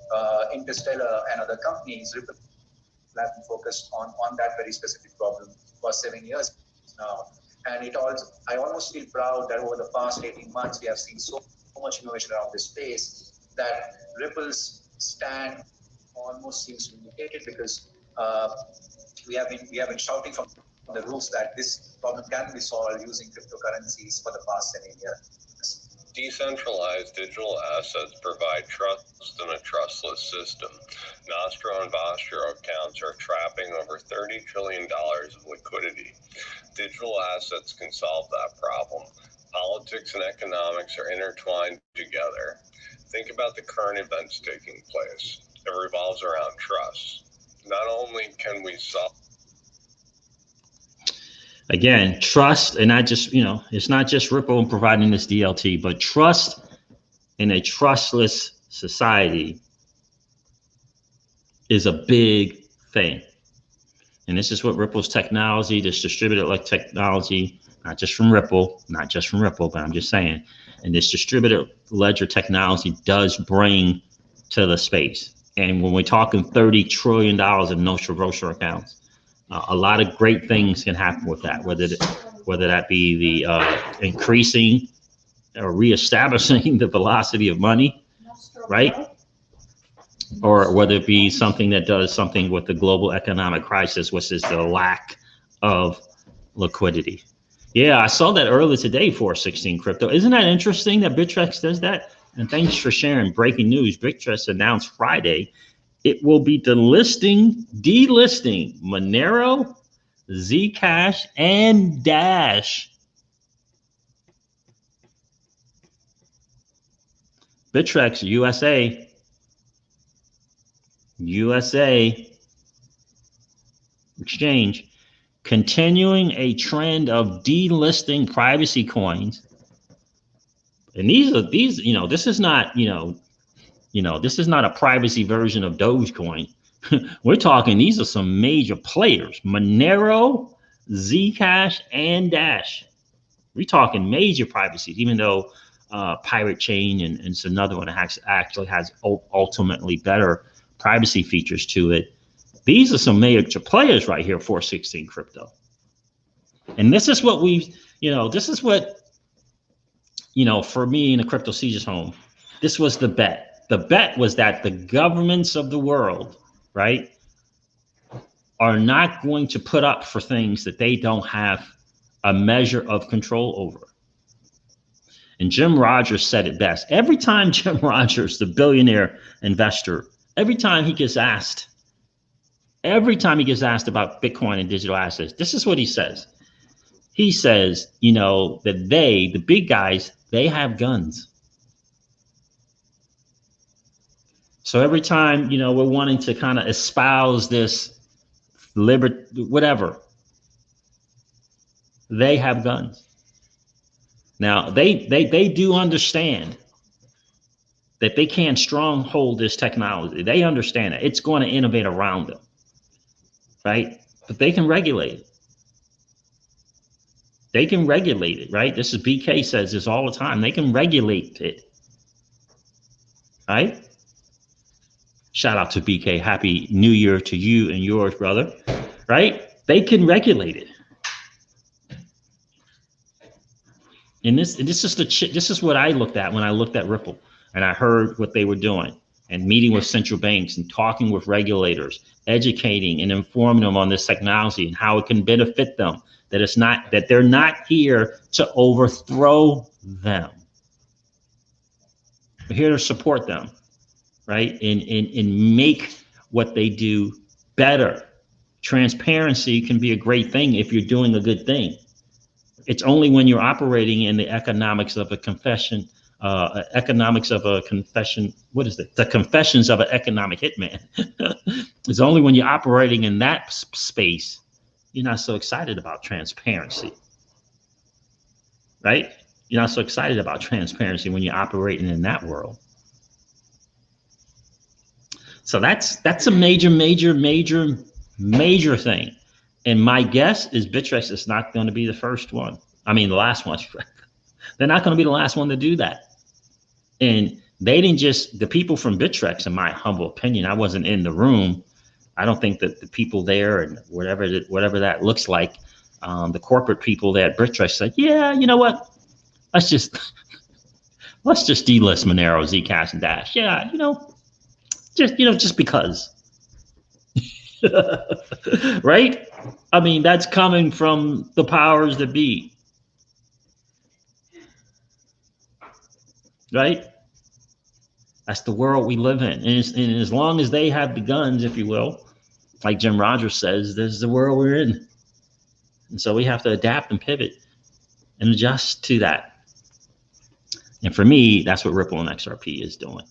Interstellar and other companies, Ripple have been focused on that very specific problem for 7 years now. And I almost feel proud that over the past 18 months, we have seen so much innovation around this space that Ripple's stand almost seems to be indicated, because we have been shouting from the roofs that this problem can be solved using cryptocurrencies for the past 7 years. Decentralized digital assets provide trust in a trustless system. Nostro and Vostro accounts are trapping over $30 trillion of liquidity. Digital assets can solve that problem. Politics and economics are intertwined together. Think about the current events taking place. It revolves around trust. Not only can we solve again, trust, and not just, it's not just Ripple providing this DLT, but trust in a trustless society is a big thing. And this is what Ripple's technology, this distributed ledger technology, not just from Ripple, but I'm just saying, and this distributed ledger technology does bring to the space. And when we're talking $30 trillion in nostro accounts, a lot of great things can happen with that, whether that be the increasing or reestablishing the velocity of money, right? Or whether it be something that does something with the global economic crisis, which is the lack of liquidity. Yeah, I saw that earlier today for 16 crypto. Isn't that interesting that Bittrex does that? And thanks for sharing breaking news. Bittrex announced Friday it will be delisting Monero, Zcash, and Dash. Bittrex USA exchange continuing a trend of delisting privacy coins. And these, you know, this is not, this is not a privacy version of Dogecoin. We're talking, these are some major players: Monero, Zcash, and Dash. We're talking major privacies, even though Pirate Chain and it's another one that actually has ultimately better privacy features to it. These are some major players right here for 16 crypto. And this is what this is what, for me in the Crypto Sieges home, this was the bet. The bet was that the governments of the world, right, are not going to put up for things that they don't have a measure of control over. And Jim Rogers said it best. Every time Jim Rogers, the billionaire investor, every time he gets asked about Bitcoin and digital assets, this is what he says. He says, that the big guys, they have guns. So every time, we're wanting to kind of espouse this whatever, they have guns. Now, they do understand that they can't stronghold this technology. They understand that it's going to innovate around them, right? But they can regulate it. They can regulate it, right? This is BK says this all the time. They can regulate it, right? Shout out to BK. Happy New Year to you and yours, brother, right? They can regulate it. And this is what I looked at when I looked at Ripple and I heard what they were doing and meeting with central banks and talking with regulators, educating and informing them on this technology and how it can benefit them, that they're not here to overthrow them. We're here to support them, right? And make what they do better. Transparency can be a great thing if you're doing a good thing. It's only when you're operating in the economics of a confession, what is it? The confessions of an economic hitman. It's only when you're operating in that space, you're not so excited about transparency, right? You're not so excited about transparency when you're operating in that world. So that's a major thing. And my guess is Bittrex is not going to be the first one. I mean, the last one. They're not going to be the last one to do that. And they didn't just, the people from Bittrex, in my humble opinion, I wasn't in the room. I don't think that the people there and whatever that looks like, the corporate people there at Bittrex said, yeah, you know what? Let's just delist Monero, Zcash, and Dash. Yeah, just because. Right? I mean, that's coming from the powers that be. Right? That's the world we live in. And as long as they have the guns, if you will, like Jim Rogers says, this is the world we're in. And so we have to adapt and pivot and adjust to that. And for me, that's what Ripple and XRP is doing.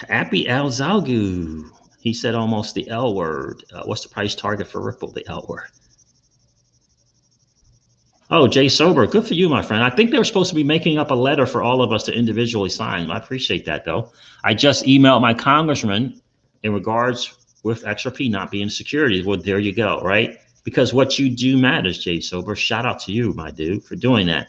Appy Al Zalgu, he said almost the L word. What's the price target for Ripple? The L word. Oh, Jay Sober, good for you, my friend. I think they were supposed to be making up a letter for all of us to individually sign. I appreciate that, though. I just emailed my congressman in regards with XRP not being securities. Well, there you go, right? Because what you do matters, Jay Sober. Shout out to you, my dude, for doing that.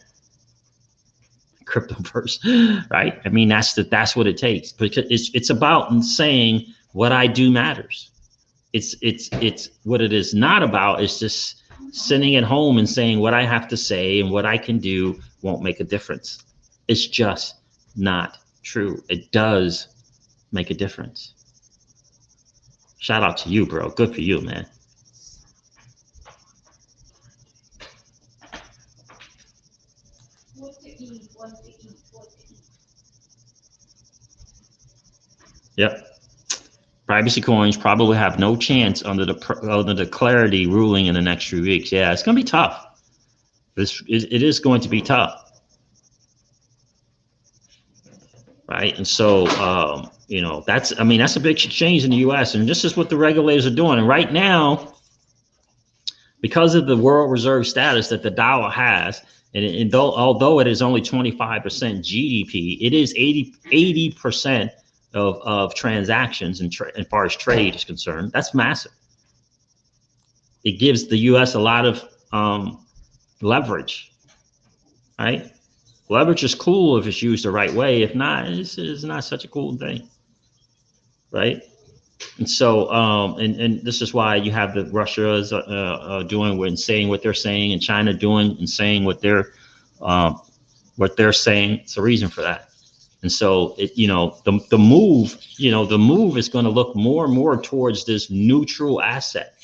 Crypto first, right? I mean, that's what it takes, because it's about saying what I do matters. It's what it is not about is just sitting at home and saying what I have to say and what I can do won't make a difference. It's just not true. It does make a difference. Shout out to you, bro. Good for you, man. Yep. Privacy coins probably have no chance under the clarity ruling in the next few weeks. Yeah, it's going to be tough. It is going to be tough. Right. And so, you know, that's a big change in the US. And this is what the regulators are doing. And right now, because of the world reserve status that the dollar has, and although it is only 25% GDP, it is 80% of transactions as far as trade is concerned. That's massive. It gives the US a lot of leverage, right? Leverage is cool if it's used the right way. If not, it's not such a cool thing, right? And so, and this is why you have the Russia's doing and saying what they're saying, and China doing and saying what they're saying. It's a reason for that. And so, the move is going to look more and more towards this neutral asset,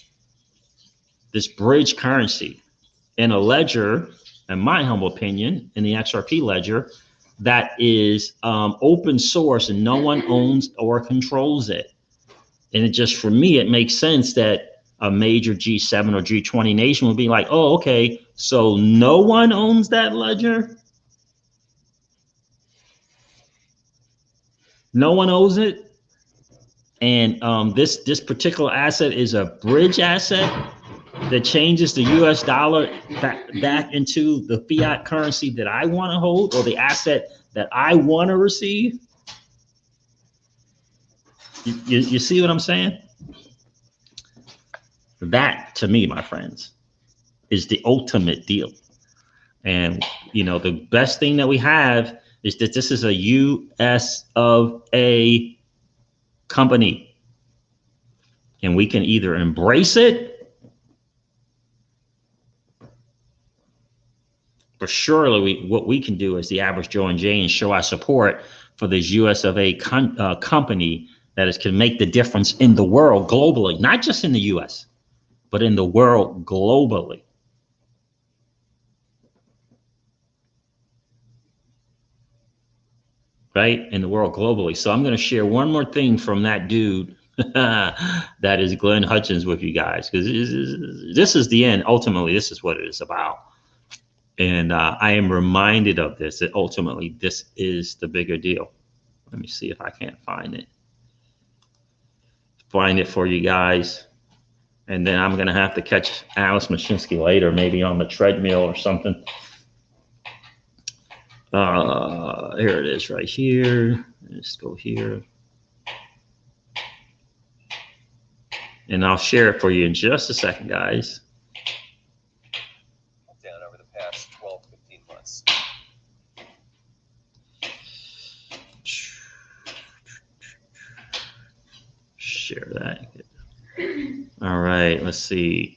this bridge currency, in a ledger, in my humble opinion, in the XRP ledger, that is open source and no one owns or controls it. And it just, for me, it makes sense that a major G7 or G20 nation would be like, oh, okay, so no one owns that ledger? No one owns it? And this particular asset is a bridge asset that changes the US dollar back into the fiat currency that I want to hold, or the asset that I want to receive. You see what I'm saying? That, to me, my friends, is the ultimate deal. And, the best thing that we have is that this is a US of A company. And we can either embrace it, but surely what we can do as the average Joe and Jane, show our support for this US of A company that can make the difference in the world globally, not just in the US, but in the world globally. Right? In the world globally. So I'm going to share one more thing from that dude that is Glenn Hutchins with you guys, because this is the end. Ultimately, this is what it is about. And I am reminded of this, that ultimately this is the bigger deal. Let me see if I can't find it. Find it for you guys. And then I'm going to have to catch Alice Mashinsky later, maybe on the treadmill or something. Here it is right here. Let's go here. And I'll share it for you in just a second, guys. Down over the past 12, 15 months. Share that. All right, let's see.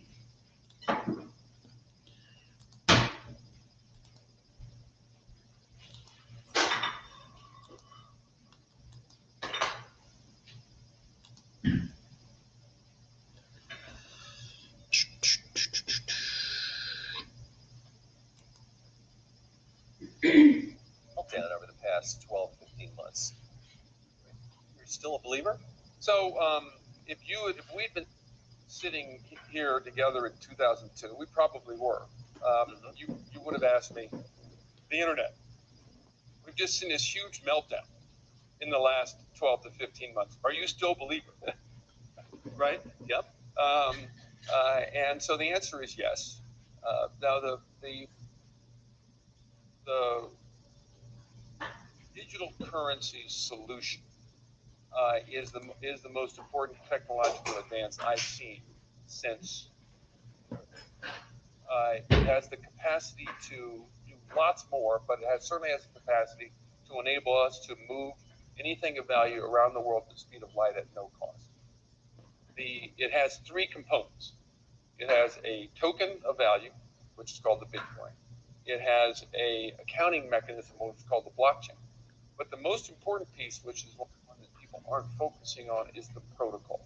Down over the past 12, 15 months. You're still a believer? So if we'd been sitting here together in 2002, we probably were. You would have asked me, the internet. We've just seen this huge meltdown in the last 12 to 15 months. Are you still a believer? Right? Yep. And so the answer is yes. Now the digital currency solution is the most important technological advance I've seen since. It has the capacity to do lots more, but it certainly has the capacity to enable us to move anything of value around the world at the speed of light at no cost. It has three components. It has a token of value, which is called the Bitcoin. It has a accounting mechanism, which is called the blockchain. But the most important piece, which is one that people aren't focusing on, is the protocol.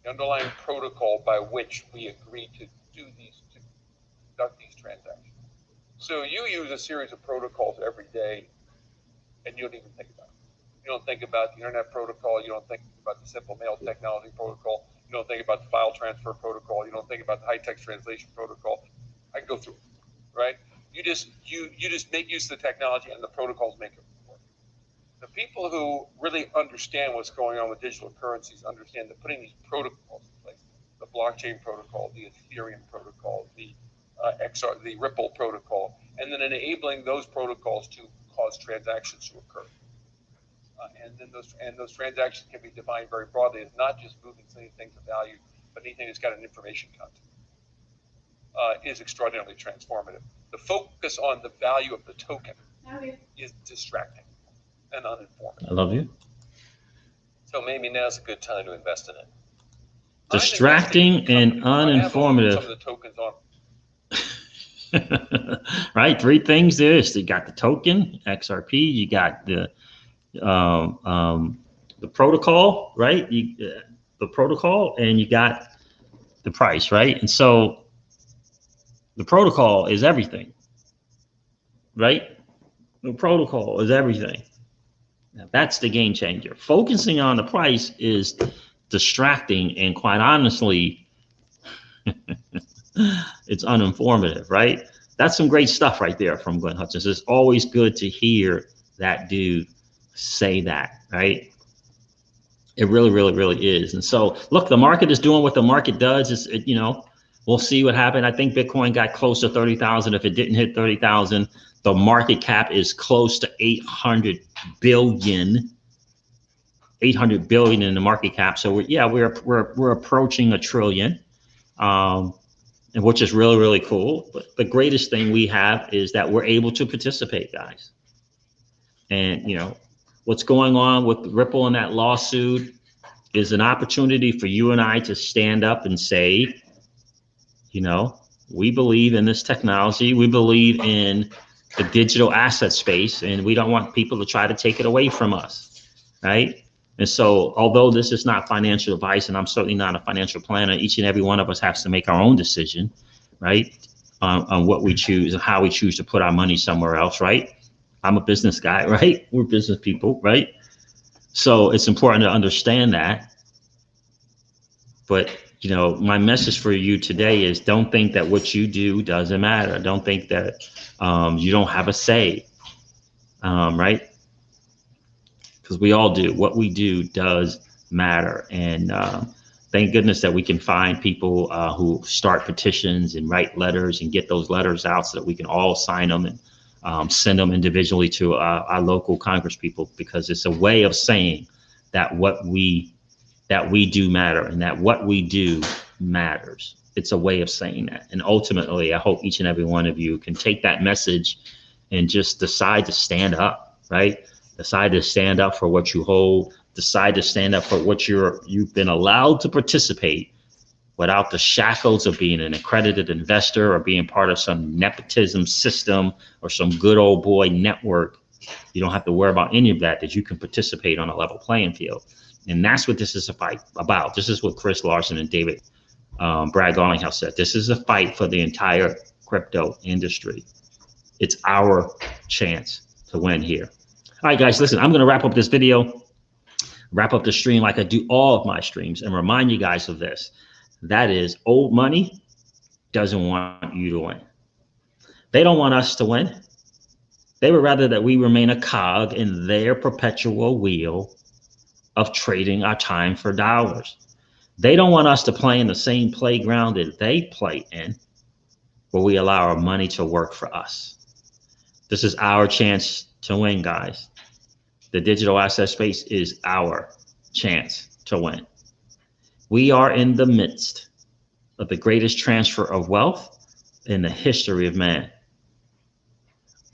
The underlying protocol by which we agree to conduct these transactions. So you use a series of protocols every day, and you don't even think about it. You don't think about the internet protocol. You don't think about the simple mail technology protocol. You don't think about the file transfer protocol. You don't think about the high text translation protocol. I can go through it, right? You just make use of the technology, and the protocols make it work. The people who really understand what's going on with digital currencies understand that putting these protocols in place, the blockchain protocol, the Ethereum protocol, the the Ripple protocol, and then enabling those protocols to cause transactions to occur. And then those transactions can be defined very broadly as not just moving things of value, but anything that's got an information content. Is extraordinarily transformative. The focus on the value of the token is distracting and uninformed. I love you. So maybe now's a good time to invest in it. Distracting and uninformative. Some of the tokens on. Right, three things there. So you got the token, XRP. You got the protocol, right? The protocol, and you got the price, right? And so the protocol is everything, right? The protocol is everything. Now, that's the game changer. Focusing on the price is distracting, and quite honestly, it's uninformative, right? That's some great stuff right there from Glenn Hutchins. It's always good to hear that dude say that, right? It really, really, really is. And so, look, the market is doing what the market does. We'll see what happened. I think Bitcoin got close to 30,000. If it didn't hit 30,000, the market cap is close to 800 billion. 800 billion in the market cap. So we're approaching $1 trillion, and which is really, really cool. But the greatest thing we have is that we're able to participate, guys. And what's going on with Ripple and that lawsuit is an opportunity for you and I to stand up and say, we believe in this technology. We believe in the digital asset space, and we don't want people to try to take it away from us, right? And so, although this is not financial advice, and I'm certainly not a financial planner, each and every one of us has to make our own decision, right? On what we choose and how we choose to put our money somewhere else, right? I'm a business guy, right? We're business people, right? So it's important to understand that. But, my message for you today is don't think that what you do doesn't matter. Don't think that you don't have a say, right? Because we all do. What we do does matter. And thank goodness that we can find people who start petitions and write letters and get those letters out so that we can all sign them and send them individually to our local Congress people, because it's a way of saying that we do matter and that what we do matters. It's a way of saying that. And ultimately, I hope each and every one of you can take that message and just decide to stand up, right? Decide to stand up for what you hold. Decide to stand up for what you've been allowed to participate without the shackles of being an accredited investor or being part of some nepotism system or some good old boy network. You don't have to worry about any of that, that you can participate on a level playing field. And that's what this is a fight about. This is what Chris Larson and David Brad Garlinghouse said. This is a fight for the entire crypto industry. It's our chance to win here. All right, guys, listen, I'm going to wrap up this video, wrap up the stream like I do all of my streams, and remind you guys of this. That is, old money doesn't want you to win. They don't want us to win. They would rather that we remain a cog in their perpetual wheel of trading our time for dollars. They don't want us to play in the same playground that they play in, where we allow our money to work for us. This is our chance to win, guys. The digital asset space is our chance to win. We are in the midst of the greatest transfer of wealth in the history of man.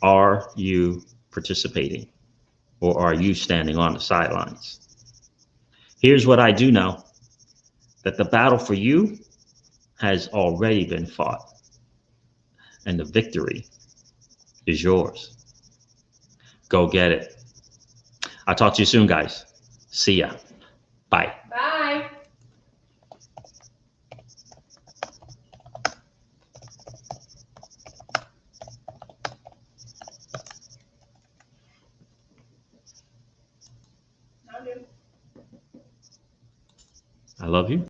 Are you participating, or are you standing on the sidelines? Here's what I do know, that the battle for you has already been fought, and the victory is yours. Go get it. I'll talk to you soon, guys. See ya. Bye. Bye. I love you.